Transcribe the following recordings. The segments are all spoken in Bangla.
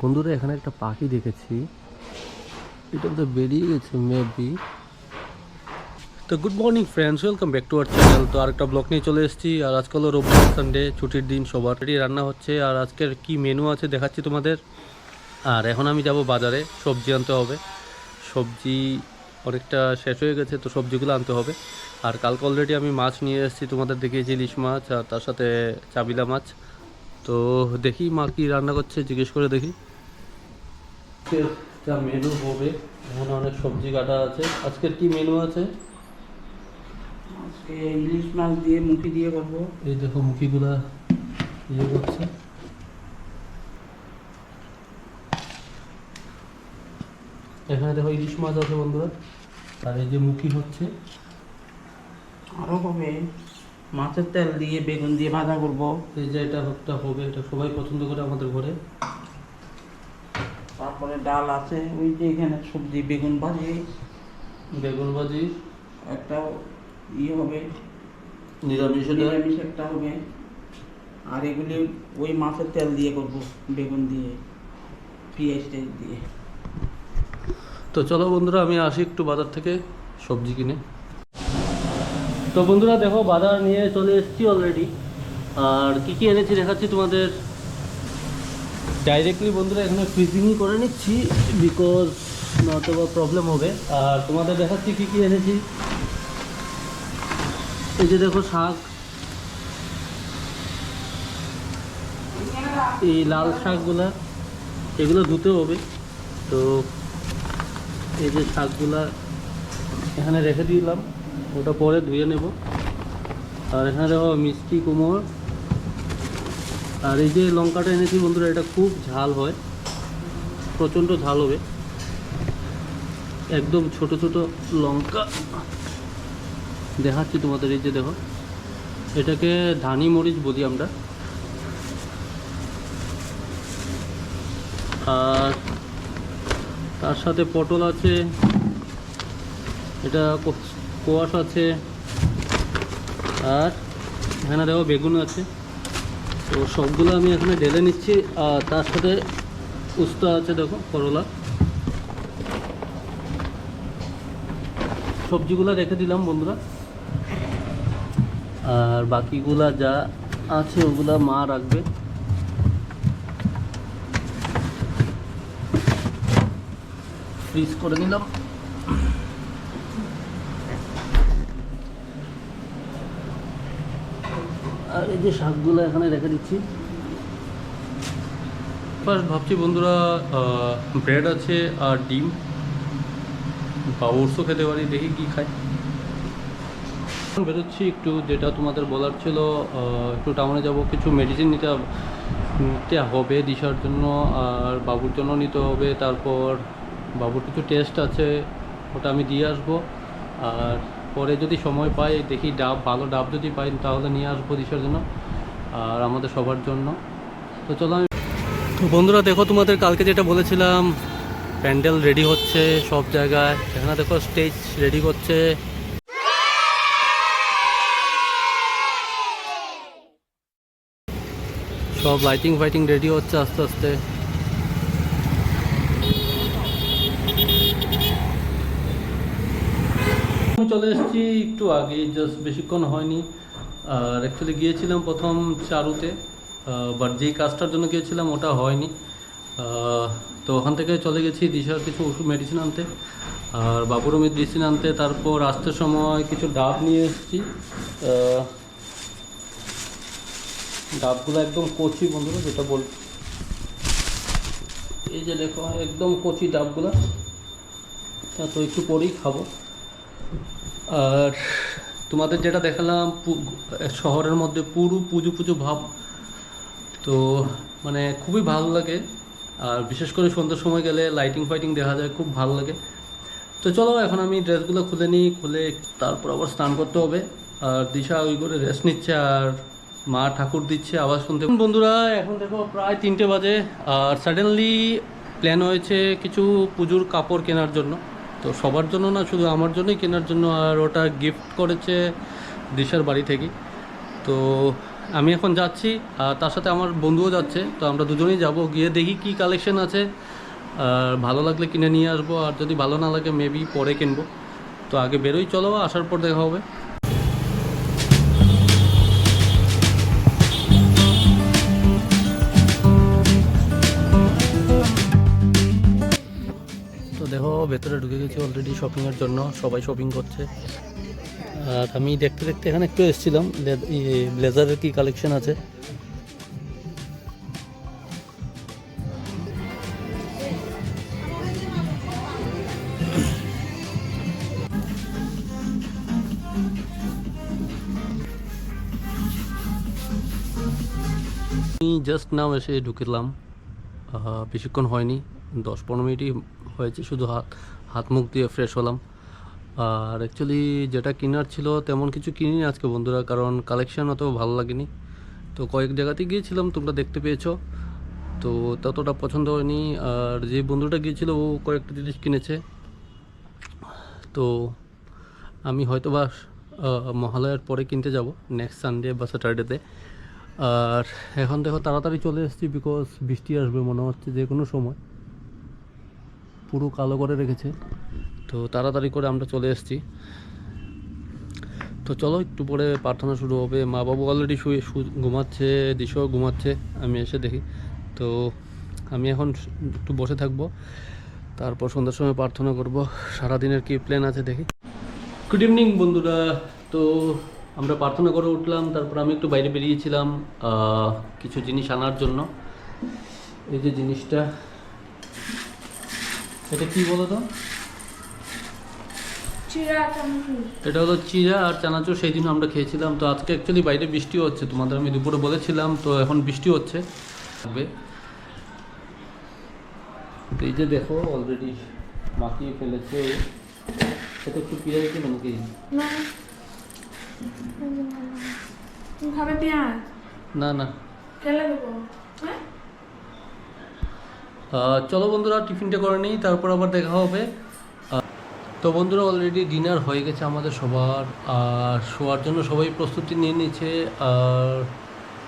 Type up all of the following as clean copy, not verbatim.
বন্ধুরা এখানে একটা পাখি দেখেছি, এটা তো বেরিয়ে গেছে মেবি। তো good morning friends, welcome back to our channel. তো আরেকটা ব্লগ নিয়ে চলে এসেছি। আর আজকাল রোববার, সানডে, ছুটির দিন, সবারই রান্না হচ্ছে। আর আজকের কি মেনু আছে দেখাচ্ছি তোমাদের। আর এখন আমি যাব বাজারে, সবজি আনতে হবে। সবজি অনেকটা শেষ হয়ে গেছে, তো সবজিগুলো আনতে হবে। আর কালকে অলরেডি আমি মাছ নিয়ে এসেছি, তোমাদের দেখিয়েছি ইলিশ মাছ, আর তার সাথে চাবিলা মাছ। তো দেখি মা কি রান্না করছে, জিজ্ঞেস করে দেখি। যা মেনু হবে, এখানে অনেক সবজি কাটা আছে। আজকের কি মেনু আছে? আজকে ইলিশ মাছ দিয়ে মুখি দিয়ে করবো। এই দেখো মুখিগুলা ইয়ে করছে। এখানে দেখো ইলিশ মাছ আছে বন্ধুরা, আর এই যে মুখি হচ্ছে। আরও হবে মাছের তেল দিয়ে বেগুন দিয়ে ভাজা করবো। এই যে এটা একটা হবে, এটা সবাই পছন্দ করে আমাদের ঘরে। তারপরে ডাল আছে, ওই যে এখানে সবজি বেগুন ভাজি, বেগুন ভাজি, একটা ইয়ে হবে নিরামিষ নিরামিষ একটা হবে। আর এগুলি ওই মাছের তেল দিয়ে করবো, বেগুন দিয়ে পেঁয়াজ টেজ দিয়ে। তো চলো বন্ধুরা, আমি আসি একটু বাজার থেকে সবজি কিনে। তো বন্ধুরা দেখো, বাজার নিয়ে চলে এসেছি অলরেডি। আর কি কি এনেছি দেখাচ্ছি তোমাদের। ডাইরেক্টলি বন্ধুরা এখানে ফ্রিজিংই করে নিচ্ছি, বিকজ নয়তো বা প্রবলেম হবে। আর তোমাদের দেখাচ্ছি কি কি এনেছি। এই যে দেখো শাক, এই লাল শাকগুলা, এগুলো ধুতে হবে। তো এই যে শাকগুলা এখানে রেখে দিলাম, ওটা পরে ধুয়ে নেব। আর এখানে দেখো মিষ্টি কুমড়। আর এই যে লঙ্কাটা এনেছি বন্ধুরা, এটা খুব ঝাল হয়, প্রচণ্ড ঝাল হবে। একদম ছোট ছোট লঙ্কা দেখাচ্ছি তোমাদের। এই যে দেখো, এটাকে ধানি মরিচ বলি আমরা। আর তার সাথে পটল আছে, এটা কোয়াশ আছে। আর এখানে দেখো বেগুন আছে। তো সবগুলো আমি এখানে ঢেলে নিচ্ছি। আর তার সাথে উস্তা আছে, দেখো করলা। সবজিগুলো রেখে দিলাম বন্ধুরা। আর বাকিগুলা যা আছে ওগুলা মা রাখবে। ফ্রিজ করে নিলাম। আর এই যে শাকগুলো এখানে রেখে দিচ্ছি। ফার্স্ট ভাবছি বন্ধুরা, ব্রেড আছে আর ডিম বা ওটসও খেতে পারি, দেখি কি খাই। বেরোচ্ছি একটু, যেটা তোমাদের বলার ছিল, একটু টাউনে যাব, কিছু মেডিসিন নিতে হবে দিশার জন্য, আর বাবুর জন্য নিতে হবে। তারপর বাবুর কিছু টেস্ট আছে, ওটা আমি দিয়ে আসবো। আর পরে যদি সময় পাই, দেখি ডাব, ভালো ডাব যদি পাই তাহলে নিয়ে আসবো দিশার জন্য আর আমাদের সবার জন্য। তো চলো আমি। তো বন্ধুরা দেখো, তোমাদের কালকে যেটা বলেছিলাম, প্যান্ডেল রেডি হচ্ছে সব জায়গায়। এখানে দেখো স্টেজ রেডি করছে। সব লাইটিং ফাইটিং রেডি হচ্ছে আস্তে আস্তে। আমি চলে এসেছি একটু আগে, জাস্ট বেশিক্ষণ হয়নি। আর অ্যাকচুয়ালি গিয়েছিলাম প্রথম চারুতে, বাট যেই কাজটার জন্য গিয়েছিলাম ওটা হয়নি। তো ওখান থেকে চলে গেছি দিশার কিছু ওষুধ মেডিসিন আনতে, আর বাবুরও মেডিসিন আনতে। তারপর আসতে সময় কিছু ডাব নিয়ে এসেছি। ডাবগুলো একদম কচি বন্ধুরা, যেটা বল, এই যে দেখো একদম কচি ডাবগুলো। তো একটু পরেই খাবো। আর তোমাদের যেটা দেখালাম, শহরের মধ্যে পুরো পুজো পুজো ভাব, তো মানে খুবই ভালো লাগে। আর বিশেষ করে সন্ধ্যার সময় গেলে লাইটিং ফাইটিং দেখা যায়, খুব ভালো লাগে। তো চলো এখন আমি ড্রেসগুলো খুলে নিই, খুলে তারপর আবার স্নান করতে হবে। আর দিশা ওই করে রেস্ট নিচ্ছে, আর মা ঠাকুর দিচ্ছে আওয়াজ শুনতে। বন্ধুরা এখন দেখো প্রায় 3টে বাজে। আর সাডেনলি প্ল্যান হয়েছে কিছু পুজোর কাপড় কেনার জন্য। তো সবার জন্য না, শুধু আমার জন্যই কেনার জন্য। আর ওটা গিফট করেছে দিশার বাড়ি থেকে। তো আমি এখন যাচ্ছি, আর তার সাথে আমার বন্ধুও যাচ্ছে। তো আমরা দুজনেই যাব, গিয়ে দেখি কি কালেকশন আছে, আর ভালো লাগলে কিনে নিয়ে আসবো, আর যদি ভালো না লাগে মেবি পরে কিনবো। তো আগে বেরোই, চলো, আসার পর দেখা হবে। তো দেখো ভেতরে ঢুকে গেছি অলরেডি শপিংয়ের জন্য, সবাই শপিং করছে। আর আমি দেখতে দেখতে এখানে একটু এসেছিলাম ব্লেজারের কি কালেকশন আছে। আমি জাস্ট নাও এসে ঢুকলাম, বেশিক্ষণ হয়নি, 10-15 মিনিটই হয়েছে, শুধু হাত মুখ দিয়ে ফ্রেশ হলাম। আর অ্যাকচুয়ালি যেটা কেনার ছিল তেমন কিছু কিনিনি আজকে বন্ধুরা, কারণ কালেকশন অত ভালো লাগেনি। তো কয়েক জায়গাতে গিয়েছিলাম, তোমরা দেখতে পেয়েছো, তো ততটা পছন্দ হয়নি। আর যে বন্ধুটা গিয়েছিল ও কয়েকটা জিনিস কিনেছে। তো আমি হয়তো বা মহালয়ার পরে কিনতে যাব, নেক্সট সানডে বা স্যাটারডেতে। আর এখন দেখো তাড়াতাড়ি চলে এসেছি, বিকজ বৃষ্টি আসবে মনে হচ্ছে যে কোনো সময়, পুরো কালো করে রেখেছে। তো তাড়াতাড়ি করে আমরা চলে এসেছি। তো চলো, একটু পরে প্রার্থনা শুরু হবে। মা বাবু অলরেডি শুয়ে ঘুমাচ্ছে, দিশাও ঘুমাচ্ছে, আমি এসে দেখি। তো আমি এখন একটু বসে থাকবো, তারপর সন্ধ্যার সময় প্রার্থনা করব। সারাদিনের কি প্ল্যান আছে দেখি। গুড ইভিনিং বন্ধুরা। তো আমরা প্রার্থনা করে উঠলাম, তারপর আমি একটু বাইরে বেরিয়েছিলাম কিছু জিনিস আনার জন্য। এই যে জিনিসটা, এটা কি বলো তো? এটা হলো চিড়া আর চানাচুর, সেই দিন আমরা খেয়েছিলাম। তো আজকে অ্যাকচুয়ালি বাইরে বৃষ্টি হচ্ছে, তোমাদের আমি দুপুরে বলেছিলাম, তো এখন বৃষ্টি হচ্ছে থাকবে। তো এই যে দেখো অলরেডি মাখিয়ে ফেলেছে। এটা একটু পিড়া রেখে নাকি খাবে পেঁয়াজ? না না, ফেলে দেবো। হ্যাঁ, চলো বন্ধুরা টিফিনটা করে নিই, তারপর আবার দেখা হবে। তো বন্ধুরা অলরেডি ডিনার হয়ে গেছে আমাদের সবার, আর শোয়ার জন্য সবাই প্রস্তুতি নিয়ে নিচ্ছে, আর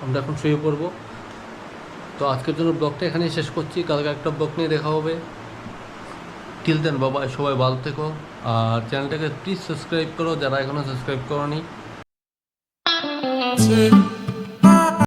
আমরা এখন শুয়ে পড়বো। তো আজকের জন্য ব্লগটা এখানেই শেষ করছি, কালকে একটা ব্লগ নিয়ে দেখা হবে। টিল দেন বাবা, সবাই ভালো থেকো, আর চ্যানেলটাকে প্লিজ সাবস্ক্রাইব করো যারা এখনও সাবস্ক্রাইব করোনি।